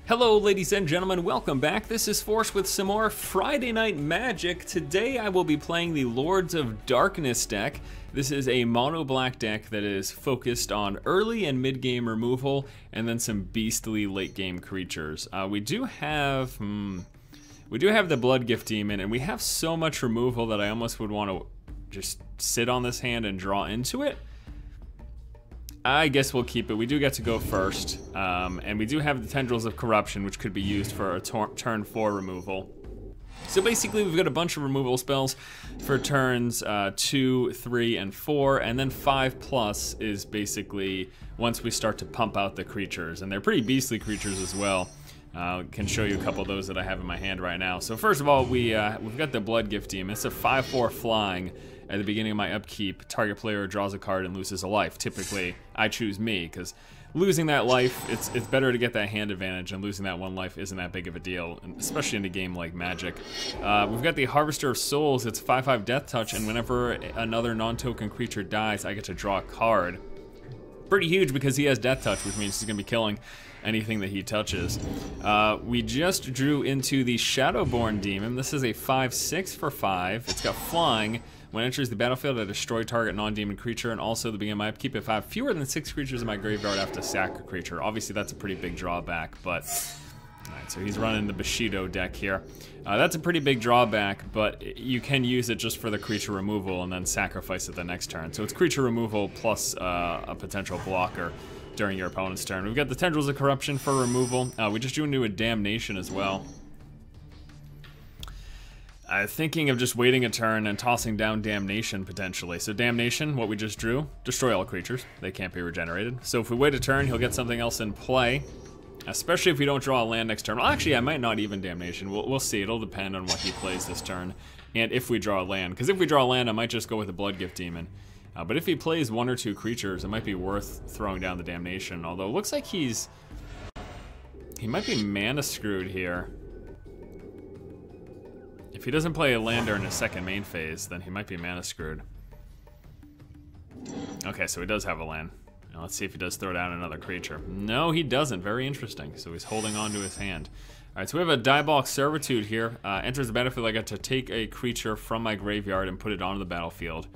Hello ladies and gentlemen, welcome back. This is Force with some more Friday Night Magic. Today I will be playing the Lords of Darkness deck. This is a mono black deck that is focused on early and mid game removal and then some beastly late game creatures. We do have the Blood Gift Demon, and we have so much removal that I almost would want to just sit on this hand and draw into it. I guess we'll keep it. We do get to go first, and we do have the Tendrils of Corruption, which could be used for a turn 4 removal. So basically we've got a bunch of removal spells for turns 2, 3, and 4, and then 5+ is basically once we start to pump out the creatures, and they're pretty beastly creatures as well. Can show you a couple of those that I have in my hand right now. So first of all, we've got the Blood Gift Demon. It's a 5/4 flying. At the beginning of my upkeep, target player draws a card and loses a life. Typically, I choose me, because losing that life, it's better to get that hand advantage, and losing that one life isn't that big of a deal, especially in a game like Magic. We've got the Harvester of Souls. It's 5/5 Death Touch, and whenever another non-token creature dies, I get to draw a card. Pretty huge because he has Death Touch, which means he's going to be killing anything that he touches. We just drew into the Shadowborn Demon. This is a 5/6 for 5. It's got flying. When it enters the battlefield, I destroy target non-demon creature, and also at the beginning of my upkeep, if I have fewer than 6 creatures in my graveyard, I have to sack a creature. Obviously, that's a pretty big drawback, but... Alright, so he's running the Bushido deck here. That's a pretty big drawback, but you can use it just for the creature removal and then sacrifice it the next turn. So it's creature removal plus a potential blocker during your opponent's turn. We've got the Tendrils of Corruption for removal. We just drew into a Damnation as well. Thinking of just waiting a turn and tossing down Damnation potentially. So Damnation, what we just drew, destroy all creatures. They can't be regenerated. So if we wait a turn, he'll get something else in play. Especially if we don't draw a land next turn. Well, actually, I might not even Damnation. We'll see. It'll depend on what he plays this turn. And if we draw a land. Because if we draw a land, I might just go with the Blood Gift Demon. But if he plays 1 or 2 creatures, it might be worth throwing down the Damnation. Although it looks like he might be mana screwed here. If he doesn't play a land during his second main phase, then he might be mana screwed. Okay, so he does have a land. Now let's see if he does throw down another creature. No, he doesn't. Very interesting. So he's holding on to his hand. Alright, so we have a Diabolic Servitude here. Enters the battlefield, I get to take a creature from my graveyard and put it onto the battlefield.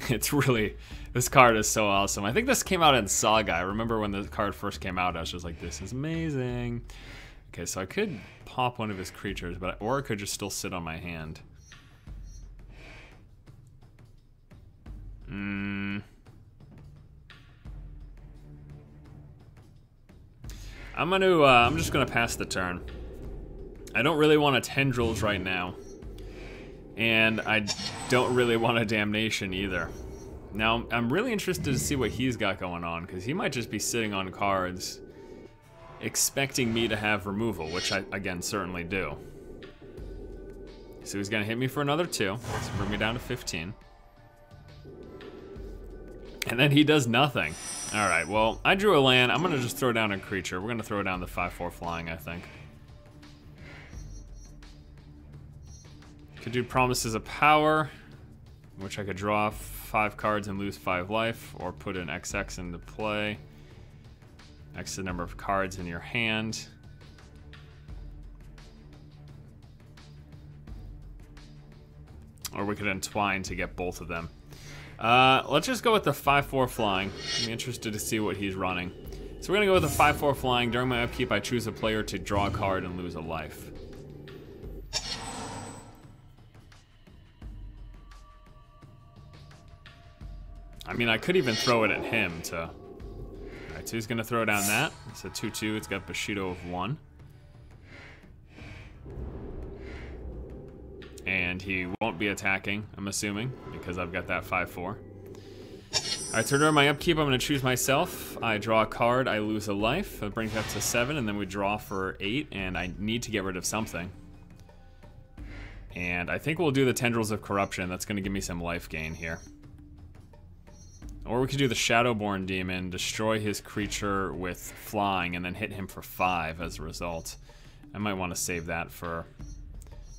It's really... This card is so awesome. I think this came out in Saga. I remember when the card first came out, I was just like, this is amazing. Okay, so I could pop one of his creatures, or I could just still sit on my hand. I'm just gonna pass the turn. I don't really want a Tendrils right now. And I don't really want a Damnation either. Now, I'm really interested to see what he's got going on, because he might just be sitting on cards expecting me to have removal, which I, again, certainly do. So he's gonna hit me for another 2. Let's bring me down to 15. And then he does nothing. Alright, well, I drew a land. I'm gonna just throw down a creature. We're gonna throw down the 5/4 flying, I think. Could do Promises of Power, which I could draw 5 cards and lose 5 life, or put an XX into play. X the number of cards in your hand. Or we could entwine to get both of them. Let's just go with the 5/4 flying. I'm interested to see what he's running. So we're gonna go with the 5/4 flying. During my upkeep, I choose a player to draw a card and lose a life. I mean, I could even throw it at him to... Alright, so he's gonna throw down that. It's a 2/2, it's got Bushido of 1. And he won't be attacking, I'm assuming, because I've got that 5/4. Alright, so during my upkeep, I'm gonna choose myself. I draw a card, I lose a life. That brings it up to 7, and then we draw for 8, and I need to get rid of something. And I think we'll do the Tendrils of Corruption. That's gonna give me some life gain here. Or we could do the Shadowborn Demon, destroy his creature with flying, and then hit him for 5 as a result. I might want to save that for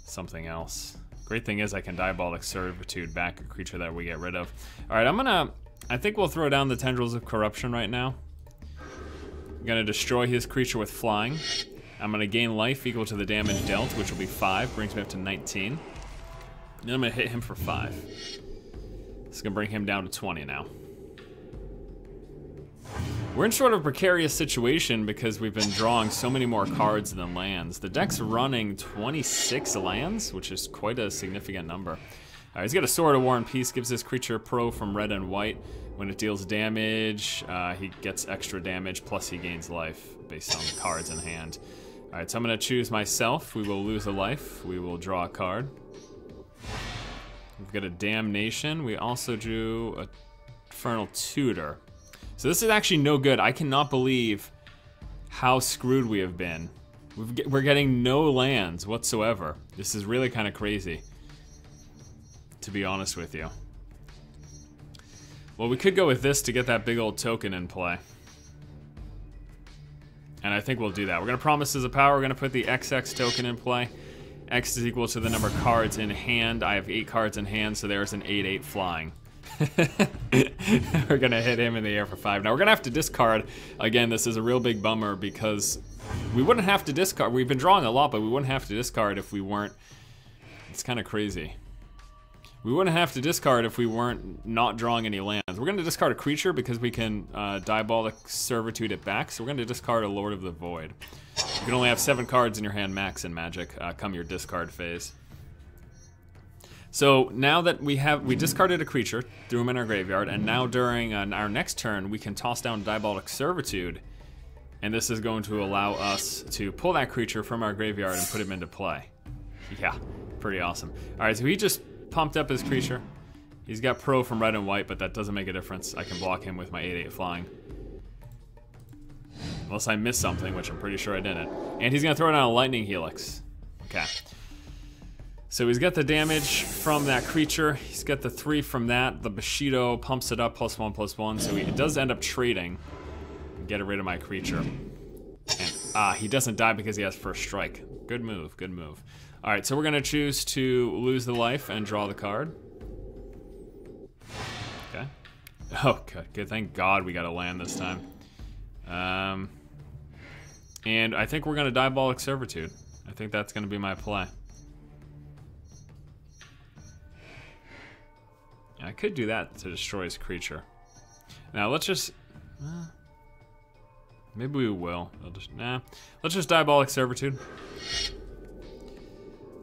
something else. Great thing is I can Diabolic Servitude back a creature that we get rid of. Alright, I think we'll throw down the Tendrils of Corruption right now. I'm gonna destroy his creature with flying. I'm gonna gain life equal to the damage dealt, which will be 5, brings me up to 19. Then I'm gonna hit him for 5. This is gonna bring him down to 20 now. We're in sort of a precarious situation because we've been drawing so many more cards than lands. The deck's running 26 lands, which is quite a significant number. He's got a Sword of War and Peace, gives this creature pro from red and white. When it deals damage, he gets extra damage, plus he gains life based on the cards in hand. Alright, so I'm gonna choose myself. We will lose a life. We will draw a card. We've got a Damnation. We also drew a Infernal Tutor. So this is actually no good. I cannot believe how screwed we have been. We're getting no lands whatsoever. This is really kind of crazy, to be honest with you. Well, we could go with this to get that big old token in play. And I think we'll do that. We're gonna promise as a power, we're gonna put the XX token in play. X is equal to the number of cards in hand. I have 8 cards in hand, so there's an 8/8 flying. We're gonna hit him in the air for 5. Now we're gonna have to discard. Again, this is a real big bummer because we wouldn't have to discard. We've been drawing a lot, but we wouldn't have to discard if we weren't. It's kind of crazy. We wouldn't have to discard if we weren't not drawing any lands. We're gonna discard a creature because we can Diabolic Servitude it back, so we're gonna discard a Lord of the Void. You can only have 7 cards in your hand max in Magic come your discard phase. So now that we discarded a creature, threw him in our graveyard, and now during our next turn we can toss down Diabolic Servitude, and this is going to allow us to pull that creature from our graveyard and put him into play. Yeah, pretty awesome. Alright, so he just pumped up his creature. He's got pro from red and white, but that doesn't make a difference. I can block him with my 8/8 flying. Unless I miss something, which I'm pretty sure I didn't. And he's gonna throw down a Lightning Helix. Okay. So he's got the damage from that creature. He's got the 3 from that. The Bushido pumps it up +1/+1, so he does end up trading. Get rid of my creature. And he doesn't die because he has first strike. Good move, good move. Alright, so we're gonna choose to lose the life and draw the card. Okay. Oh, good. Thank God we got a land this time. And I think we're gonna Diabolic Servitude. I think that's gonna be my play. I could do that to destroy his creature. Now let's just... maybe we will. Let's just Diabolic Servitude.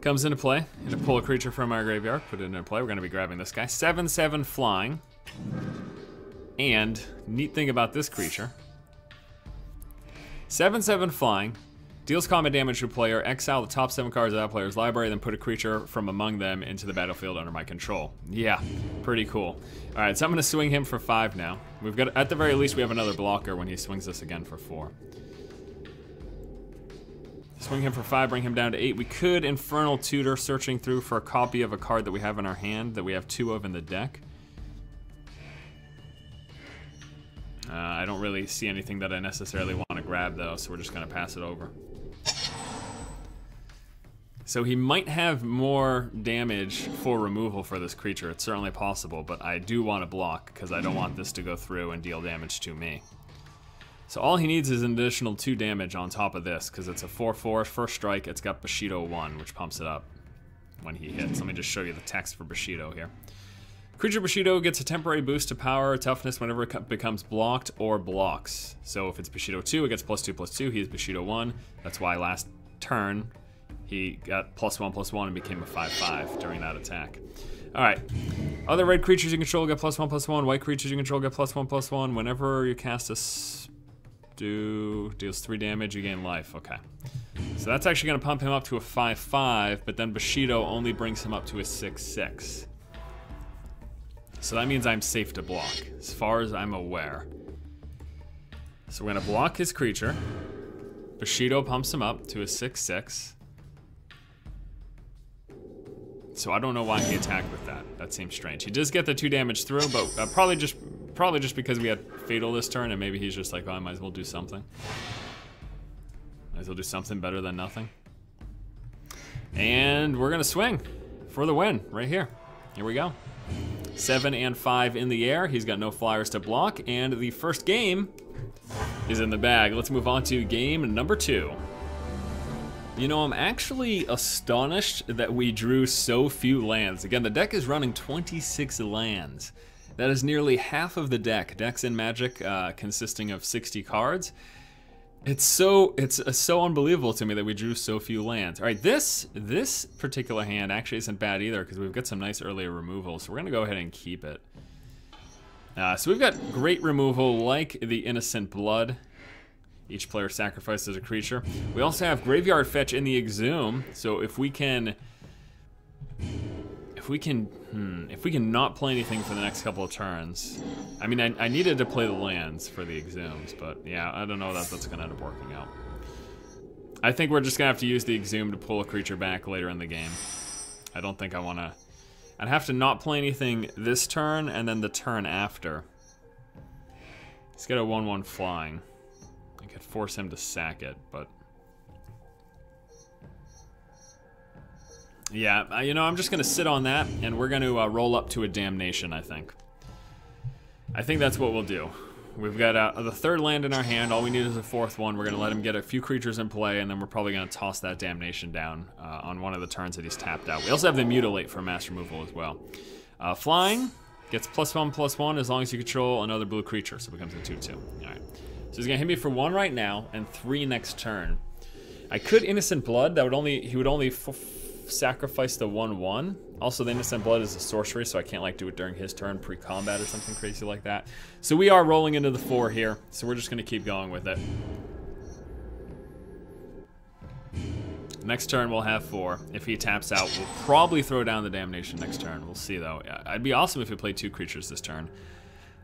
Comes into play. Gonna pull a creature from our graveyard, put it into play. We're gonna be grabbing this guy. 7/7 flying. And, neat thing about this creature. 7/7 flying. Deals combat damage to a player, exile the top 7 cards of that player's library, then put a creature from among them into the battlefield under my control. Yeah, pretty cool. Alright, so I'm gonna swing him for 5 now. We've got, at the very least, we have another blocker when he swings us again for 4. Swing him for 5, bring him down to 8. We could Infernal Tutor, searching through for a copy of a card that we have in our hand, that we have 2 of in the deck. I don't really see anything that I necessarily want to grab though, so we're just gonna pass it over. So he might have more damage for removal for this creature. It's certainly possible, but I do want to block because I don't want this to go through and deal damage to me. So all he needs is an additional 2 damage on top of this because it's a 4/4 first strike. It's got Bushido 1, which pumps it up when he hits. Let me just show you the text for Bushido here. Creature Bushido gets a temporary boost to power or toughness whenever it becomes blocked or blocks. So if it's Bushido 2, it gets +2/+2. He is Bushido 1. That's why last turn he got +1/+1 and became a 5/5 during that attack. Alright. Other red creatures you control get +1/+1. White creatures you control get +1/+1. Whenever you cast a deals 3 damage, you gain life. Okay. So that's actually going to pump him up to a 5/5, but then Bushido only brings him up to a 6/6. So that means I'm safe to block, as far as I'm aware. So we're going to block his creature. Bushido pumps him up to a 6/6. So I don't know why he attacked with that. That seems strange. He does get the 2 damage through, but probably just because we had Fatal this turn, and maybe he's just like, oh, I might as well do something. Might as well do something better than nothing. And we're gonna swing for the win right here. Here we go. 7 and 5 in the air. He's got no flyers to block, and the first game is in the bag. Let's move on to game number 2. You know, I'm actually astonished that we drew so few lands. Again, the deck is running 26 lands. That is nearly half of the deck. Decks in Magic consisting of 60 cards. It's so unbelievable to me that we drew so few lands. All right, this particular hand actually isn't bad either because we've got some nice earlier removals. So we're gonna go ahead and keep it. So we've got great removal like the Innocent Blood. Each player sacrifices a creature. We also have Graveyard Fetch in the Exhume, so if we can not play anything for the next couple of turns. I mean, I needed to play the lands for the Exhumes, but yeah, I don't know that that's gonna end up working out. I think we're just gonna have to use the Exhume to pull a creature back later in the game. I don't think I wanna... I'd have to not play anything this turn and then the turn after. He's got a 1/1 flying. I could force him to sack it, but... Yeah, you know, I'm just gonna sit on that, and we're gonna roll up to a Damnation, I think. I think that's what we'll do. We've got the third land in our hand, all we need is a fourth one. We're gonna let him get a few creatures in play, and then we're probably gonna toss that Damnation down on one of the turns that he's tapped out. We also have the Mutilate for mass removal as well. Flying, gets +1/+1 as long as you control another blue creature, so it becomes a 2/2. Alright. So he's gonna hit me for 1 right now, and 3 next turn. I could Innocent Blood, he would only sacrifice the 1/1. Also, the Innocent Blood is a sorcery, so I can't like do it during his turn pre-combat or something crazy like that. So we are rolling into the 4 here, so we're just gonna keep going with it. Next turn we'll have 4. If he taps out, we'll probably throw down the Damnation next turn. We'll see though. It'd be awesome if he played 2 creatures this turn.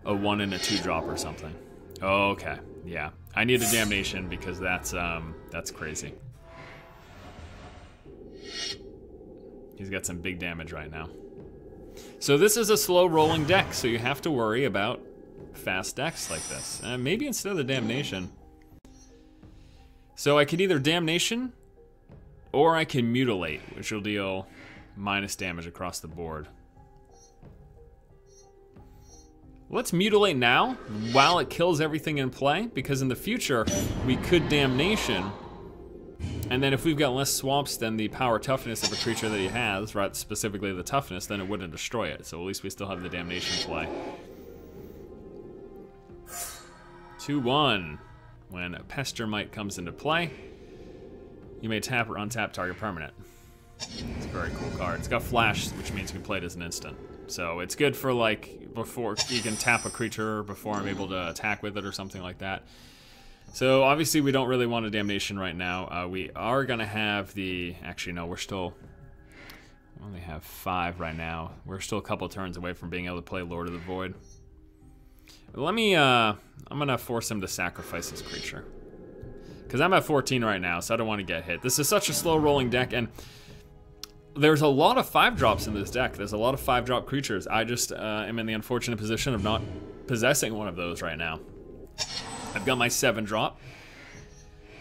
A 1 and a 2 drop or something. Okay, yeah. I need a Damnation because that's crazy. He's got some big damage right now. So this is a slow rolling deck, so you have to worry about fast decks like this. Maybe instead of the Damnation. So I could either Damnation, or I can Mutilate, which will deal minus damage across the board. Let's Mutilate now, while it kills everything in play, because in the future, we could Damnation, and then if we've got less swamps than the power toughness of a creature that he has, right, specifically the toughness, then it wouldn't destroy it. So at least we still have the Damnation play. 2/1. When Pestermite comes into play, you may tap or untap target permanent. It's a very cool card. It's got flash, which means you can play it as an instant. So it's good for like, before you can tap a creature before I'm able to attack with it or something like that. So obviously we don't really want a Damnation right now. We are gonna have the, actually no, we only have 5 right now. We're still a couple turns away from being able to play Lord of the Void. Let me, I'm gonna force him to sacrifice his creature. Because I'm at 14 right now, so I don't want to get hit. This is such a slow rolling deck, and there's a lot of 5-drops in this deck. There's a lot of 5-drop creatures. I just am in the unfortunate position of not possessing one of those right now. I've got my 7-drop,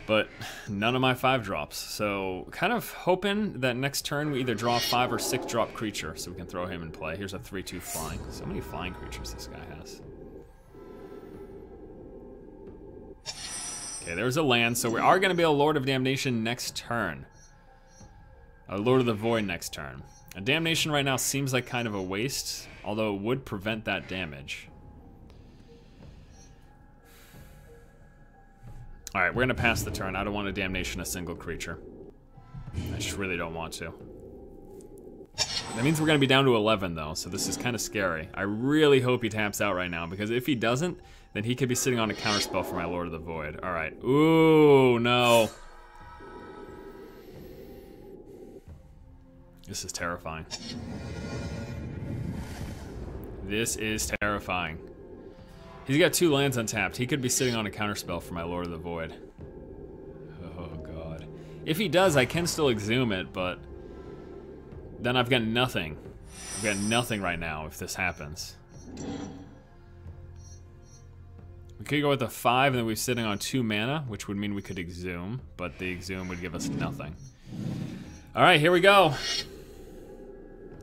but none of my 5-drops. So kind of hoping that next turn we either draw a 5 or 6-drop creature so we can throw him in play. Here's a 3/2 flying. So many flying creatures this guy has. Okay, there's a land, so we are going to be a Lord of Damnation next turn. A Lord of the Void next turn. A Damnation right now seems like kind of a waste, although it would prevent that damage. Alright, we're going to pass the turn. I don't want to Damnation a single creature. I just really don't want to. That means we're going to be down to 11, though, so this is kind of scary. I really hope he taps out right now, because if he doesn't, then he could be sitting on a counterspell for my Lord of the Void. Alright. Ooh, no. This is terrifying. This is terrifying. He's got 2 lands untapped. He could be sitting on a counterspell for my Lord of the Void. Oh, God. If he does, I can still Exhume it, but then I've got nothing. I've got nothing right now if this happens. We could go with a 5 and then we're sitting on 2 mana, which would mean we could Exhume, but the Exhume would give us nothing. Alright, here we go.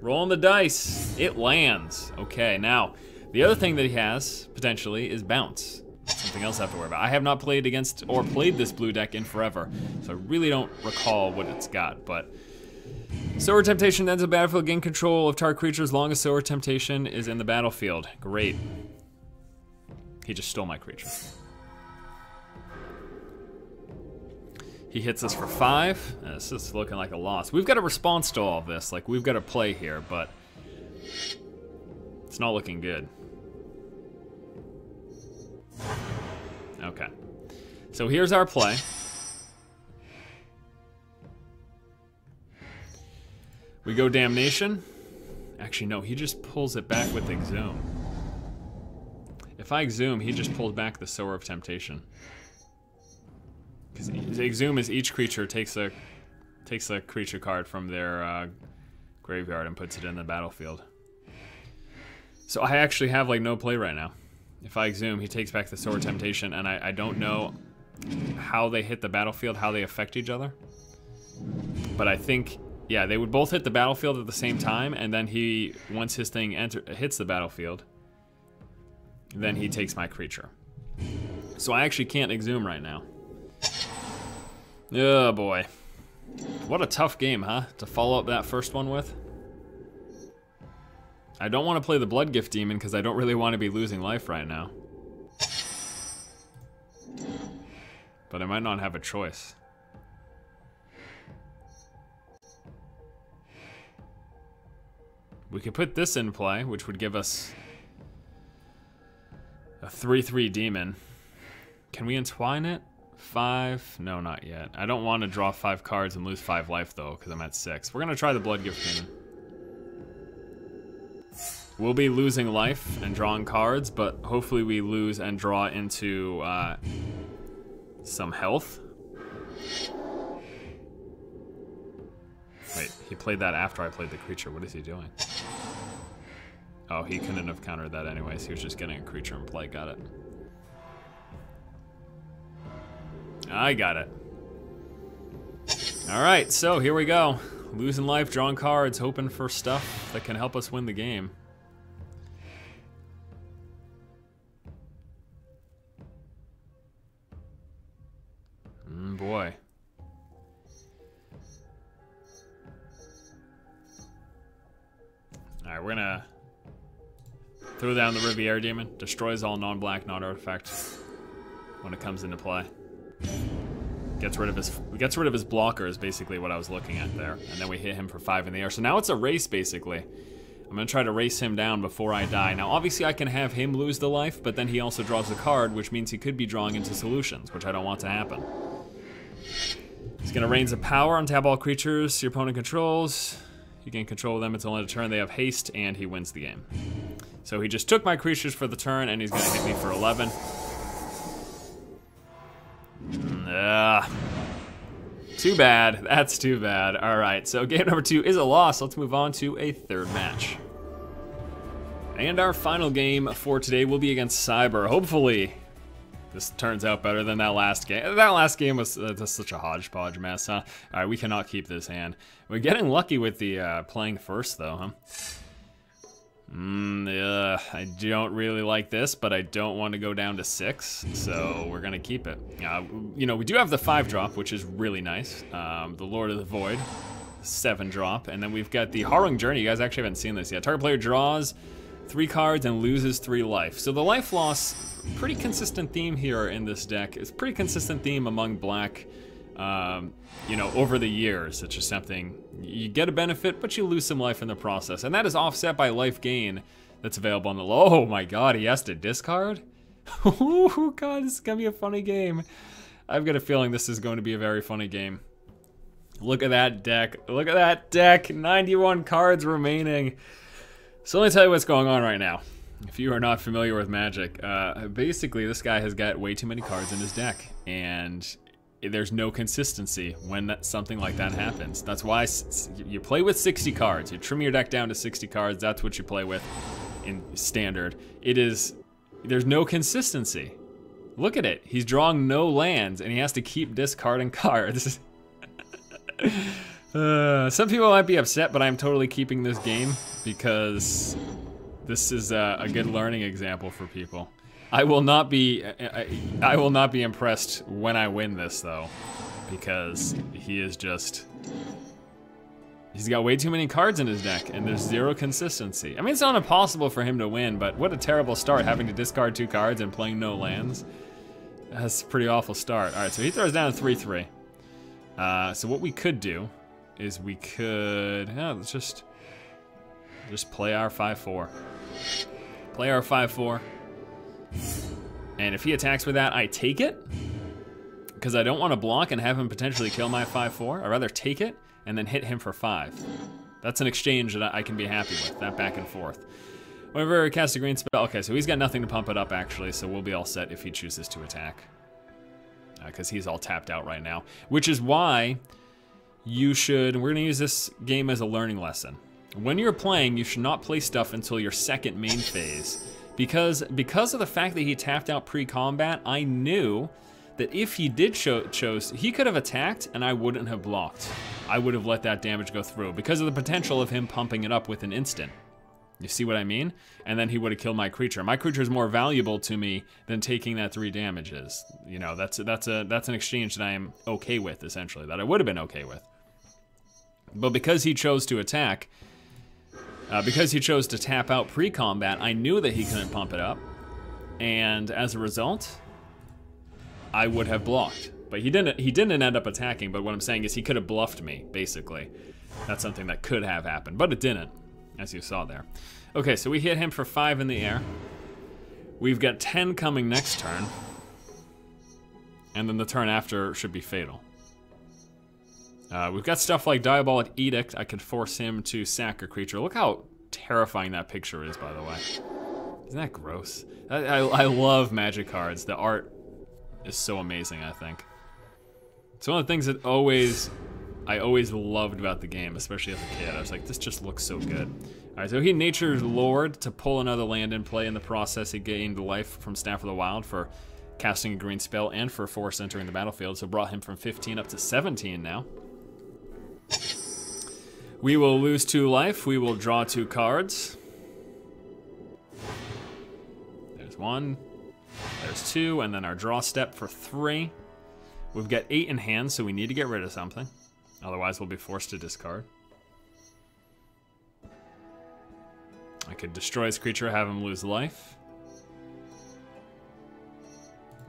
Rolling the dice. It lands. Okay, now, the other thing that he has, potentially, is Bounce. something else I have to worry about. I have not played against or played this blue deck in forever, so I really don't recall what it's got, but Sower Temptation ends the battlefield, gain control of target creature as long as Sower Temptation is in the battlefield. Great. He just stole my creature. He hits us for 5. This is looking like a loss. We've got a response to all of this. Like, we've got a play here, but it's not looking good. Okay. So here's our play. We go Damnation. Actually, no, he just pulls it back with Exhume. If I Exhume, he just pulls back the Sower of Temptation. Because Exhume is each creature takes a creature card from their graveyard and puts it in the battlefield. So I actually have like no play right now. If I Exhume, he takes back the Sower Temptation, and I don't know how they hit the battlefield, how they affect each other. But I think, yeah, they would both hit the battlefield at the same time, and then he, once his thing hits the battlefield, then he takes my creature. So I actually can't Exhume right now. Oh boy. What a tough game, huh? To follow up that first one with. I don't want to play the Bloodgift Demon because I don't really want to be losing life right now. But I might not have a choice. We could put this in play, which would give us a 3/3 demon. Can we entwine it? 5? No, not yet. I don't want to draw 5 cards and lose 5 life though, because I'm at 6. We're gonna try the Bloodgift Demon. We'll be losing life and drawing cards, but hopefully we lose and draw into some health. Wait, he played that after I played the creature. What is he doing? Oh, he couldn't have countered that anyways. He was just getting a creature in play. Got it. I got it. All right, so here we go. Losing life, drawing cards, hoping for stuff that can help us win the game. Boy. All right, we're gonna throw down the Riviera Demon. Destroys all non-black, non-artifact when it comes into play. Gets rid of his blocker is basically what I was looking at there, and then we hit him for 5 in the air. So now it's a race basically. I'm gonna try to race him down before I die. Now obviously I can have him lose the life, but then he also draws a card, which means he could be drawing into solutions, which I don't want to happen. He's gonna Reigns of Power, untap all creatures your opponent controls. You gain control of them until end of turn. They have haste, and he wins the game. So he just took my creatures for the turn, and he's gonna hit me for 11. Too bad. That's too bad. All right, so game number 2 is a loss. Let's move on to a third match. And our final game for today will be against Cyber. Hopefully, this turns out better than that last game. That last game was just such a hodgepodge mess, huh? All right, we cannot keep this hand. We're getting lucky with the playing first, though, huh? I don't really like this, but I don't want to go down to 6, so we're gonna keep it. You know, we do have the 5-drop, which is really nice. The Lord of the Void, 7-drop, and then we've got the Harrowing Journey. You guys actually haven't seen this yet. Target player draws 3 cards and loses 3 life. So the life loss, pretty consistent theme here in this deck. It's a pretty consistent theme among black, you know, over the years. It's just something, you get a benefit, but you lose some life in the process. And that is offset by life gain that's available on the low. Oh my god, he has to discard? Oh god, this is gonna be a funny game. I've got a feeling this is going to be a very funny game. Look at that deck. Look at that deck. 91 cards remaining. So let me tell you what's going on right now. If you are not familiar with Magic, basically this guy has got way too many cards in his deck, and there's no consistency when something like that happens. That's why you play with 60 cards. You trim your deck down to 60 cards. That's what you play with in standard. There's no consistency. Look at it. He's drawing no lands, and he has to keep discarding cards. Some people might be upset, but I'm totally keeping this game because this is a good learning example for people. I will not be impressed when I win this though, because he is just, he's got way too many cards in his deck and there's zero consistency. I mean, it's not impossible for him to win, but what a terrible start having to discard 2 cards and playing no lands. That's a pretty awful start. All right, so he throws down a 3/3. So what we could do is we could, let's just play our 5/4. Play our 5/4. And if he attacks with that, I take it. Because I don't want to block and have him potentially kill my 5/4. I'd rather take it and then hit him for 5. That's an exchange that I can be happy with, that back and forth. Whenever he casts a green spell, okay, so he's got nothing to pump it up actually, so we'll be all set if he chooses to attack. Because he's all tapped out right now. Which is why you should, we're gonna use this game as a learning lesson. When you're playing, you should not play stuff until your second main phase. Because of the fact that he tapped out pre-combat, I knew that if he did chose, he could have attacked and I wouldn't have blocked. I would have let that damage go through because of the potential of him pumping it up with an instant. You see what I mean? And then he would have killed my creature. My creature is more valuable to me than taking that 3 damages. You know, that's an exchange that I am okay with, essentially, that I would have been okay with. But because he chose to attack, because he chose to tap out pre-combat, I knew that he couldn't pump it up. And as a result, I would have blocked. But he didn't end up attacking, but what I'm saying is he could have bluffed me, basically. That's something that could have happened, but it didn't, as you saw there. Okay, so we hit him for 5 in the air. We've got 10 coming next turn. And then the turn after should be fatal. We've got stuff like Diabolic Edict. I could force him to sack a creature. Look how terrifying that picture is, by the way. Isn't that gross? I love Magic cards. The art is so amazing, I think. It's one of the things that I always loved about the game, especially as a kid. I was like, this just looks so good. All right, so he Nature's Lord to pull another land in play. In the process, he gained life from Staff of the Wild for casting a green spell and for force entering the battlefield, so brought him from 15 up to 17 now. We will lose 2 life. We will draw 2 cards. There's 1. There's 2, and then our draw step for 3. We've got 8 in hand, so we need to get rid of something. Otherwise, we'll be forced to discard. I could destroy his creature, have him lose life.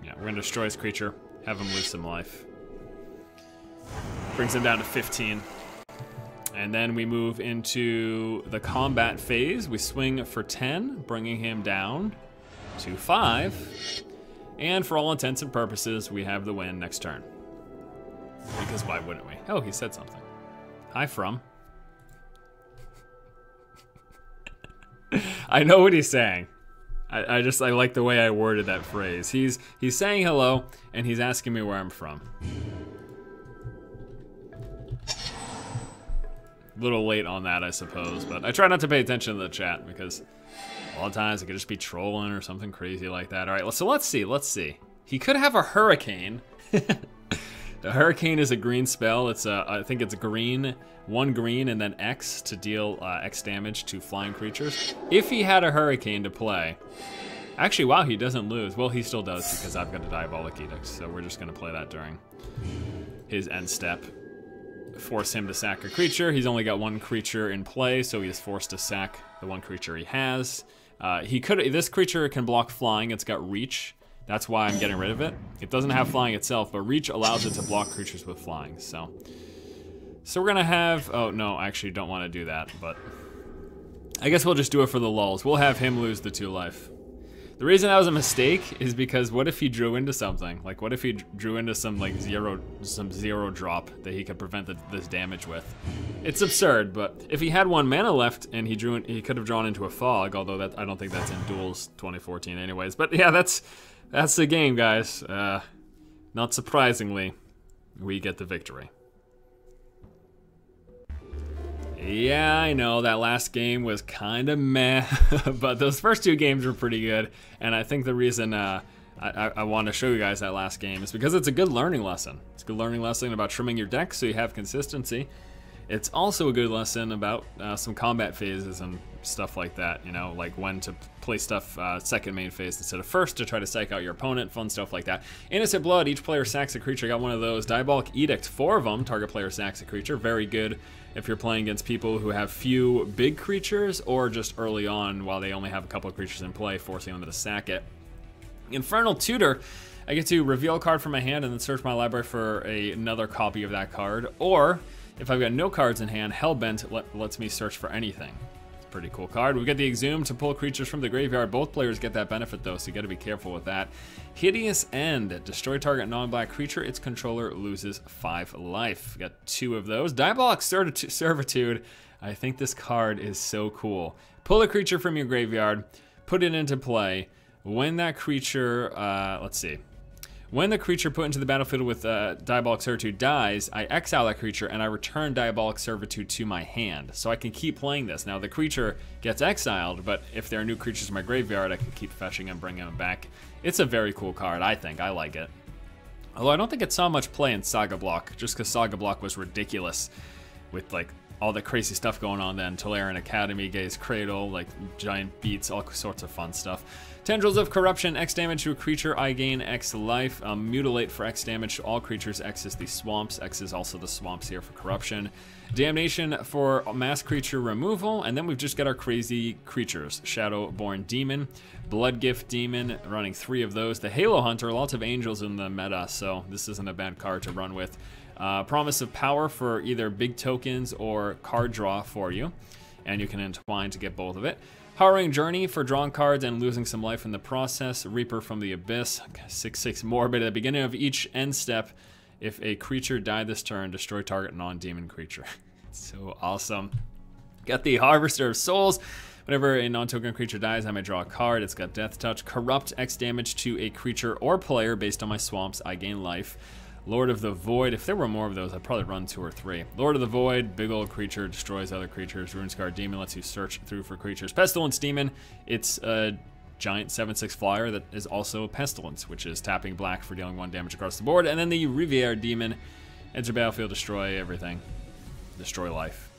Yeah, we're gonna destroy his creature, have him lose some life. Brings him down to 15. And then we move into the combat phase. We swing for 10, bringing him down to 5. And for all intents and purposes, we have the win next turn. Because why wouldn't we? Oh, he said something. Hi, From. I know what he's saying. I like the way I worded that phrase. He's saying hello, and he's asking me where I'm from. A little late on that, I suppose, but I try not to pay attention to the chat because a lot of times it could just be trolling or something crazy like that. All right, so let's see. He could have a Hurricane. The Hurricane is a green spell. It's I think it's green, 1 green, and then X to deal X damage to flying creatures. If he had a Hurricane to play, actually, wow, he doesn't lose. Well, he still does because I've got a Diabolic Edict, so we're just gonna play that during his end step. Force him to sack a creature. He's only got 1 creature in play, so he is forced to sack the 1 creature he has. This creature can block flying. It's got reach. That's why I'm getting rid of it. It doesn't have flying itself, but reach allows it to block creatures with flying. So we're gonna have, oh no, I actually don't want to do that, but I guess we'll just do it for the lulz. We'll have him lose the 2 life. The reason that was a mistake is because what if he drew into something? Like, what if he drew into some like zero drop that he could prevent this damage with? It's absurd, but if he had 1 mana left and he could have drawn into a fog, although I don't think that's in Duels 2014 anyways. But yeah, that's the game, guys. Not surprisingly, we get the victory. Yeah, I know that last game was kind of meh, but those first 2 games were pretty good. And I think the reason I want to show you guys that last game is because it's a good learning lesson. It's a good learning lesson about trimming your deck so you have consistency. It's also a good lesson about some combat phases and stuff like that, you know, like when to play stuff second main phase instead of first to try to psych out your opponent, fun stuff like that. Innocent Blood, each player sacks a creature. Got one of those. Diabolic Edict, 4 of them. Target player sacks a creature. Very good if you're playing against people who have few big creatures or just early on while they only have a couple of creatures in play, forcing them to sack it. Infernal Tutor, I get to reveal a card from my hand and then search my library for another copy of that card. Or, if I've got no cards in hand, Hellbent lets me search for anything. It's a pretty cool card. We've got the Exhume to pull creatures from the graveyard. Both players get that benefit though, so you gotta be careful with that. Hideous End, destroy target non-black creature. Its controller loses 5 life. Got 2 of those. Diabolic Servitude. I think this card is so cool. Pull a creature from your graveyard, put it into play. When that creature, let's see. When the creature put into the battlefield with Diabolic Servitude dies, I exile that creature and I return Diabolic Servitude to my hand. So I can keep playing this. Now the creature gets exiled, but if there are new creatures in my graveyard, I can keep fetching and bringing them back. It's a very cool card, I think. I like it. Although I don't think it saw much play in Saga Block, just because Saga Block was ridiculous with like all the crazy stuff going on then. Tolarian Academy, Gaze Cradle, like giant beats, all sorts of fun stuff. Tendrils of Corruption, X damage to a creature, I gain X life. Mutilate for X damage to all creatures, X is the swamps, X is also the swamps here for corruption. Damnation for mass creature removal, and then we've just got our crazy creatures. Shadowborn Demon, Bloodgift Demon, running 3 of those. The Halo Hunter, lots of angels in the meta, so this isn't a bad card to run with. Promise of Power for either big tokens or card draw for you, and you can entwine to get both of it. Harrowing Journey for drawing cards and losing some life in the process. Reaper from the Abyss, 6/6 Morbid. At the beginning of each end step, if a creature died this turn, destroy target non-demon creature. So awesome. Got the Harvester of Souls. Whenever a non-token creature dies, I may draw a card. It's got Death Touch. Corrupt, X damage to a creature or player based on my swamps. I gain life. Lord of the Void, if there were more of those, I'd probably run 2 or 3. Lord of the Void, big old creature, destroys other creatures. Runescar Demon lets you search through for creatures. Pestilence Demon, it's a giant 7/6 flyer that is also Pestilence, which is tapping black for dealing 1 damage across the board. And then the Riviere Demon, enter battlefield, destroy everything. Destroy life.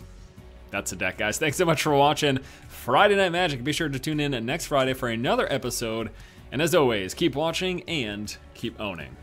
That's a deck, guys. Thanks so much for watching Friday Night Magic. Be sure to tune in next Friday for another episode. And as always, keep watching and keep owning.